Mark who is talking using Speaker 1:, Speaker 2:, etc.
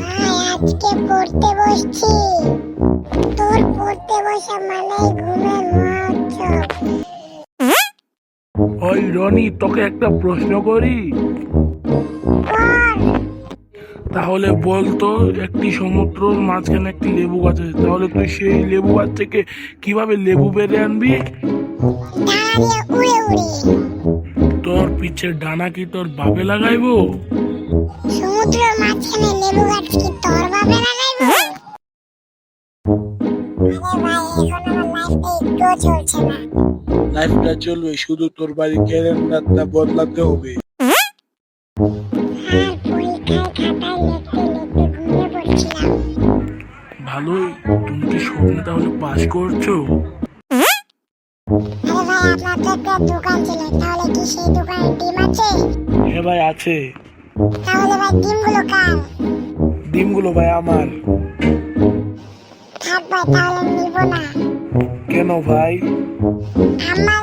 Speaker 1: ভাই আজকে পড়তে বসছি। তোর পড়তে বসা মানেই ঘুমের মহোৎসব।
Speaker 2: ওই রনি, তোকে একটা প্রশ্ন করি।
Speaker 1: কর।
Speaker 2: তাহলে বলতো, একটি সমুদ্রের মাঝখানে একটি লেবু গাছ আছে, তাহলে তুই সেই লেবু গাছ থেকে কিভাবে লেবু পেরে আনবি?
Speaker 1: ডানা দিয়ে উড়ে উড়ে।
Speaker 2: তোর পিছে ডানা কি তোর বাপে লাগাইবো?
Speaker 1: সমুদ্রের মাঝখানে লেবু গাছ কি তোর বাপে লাগাইবো? আরে ভাই, এখন আমার লাইফটা একটুও চলছে না।
Speaker 2: লাইফটা চলবে, শুধু তোর বাড়ি ক্যালেন্ডারটা বদলাতে হবে।
Speaker 1: আর পরীক্ষার খাতায় লিখতে লিখতে ঘুমিয়ে পড়ছিলাম।
Speaker 2: ভালোই, তুমি কি স্বপ্নে তাহলে পাস করছো?
Speaker 1: আরে ভাই, আপনার তো একটা দোকান ছিল, তাহলে কি সেই দোকানে ডিম আছে?
Speaker 2: হ্যাঁ ভাই, আছে।
Speaker 1: তাহলে ভাই ডিমগুলো কার?
Speaker 2: ডিমগুলো ভাই আমার।
Speaker 1: থাক ভাই, তাহলে নিব না।
Speaker 2: কেন ভাই?
Speaker 1: আমার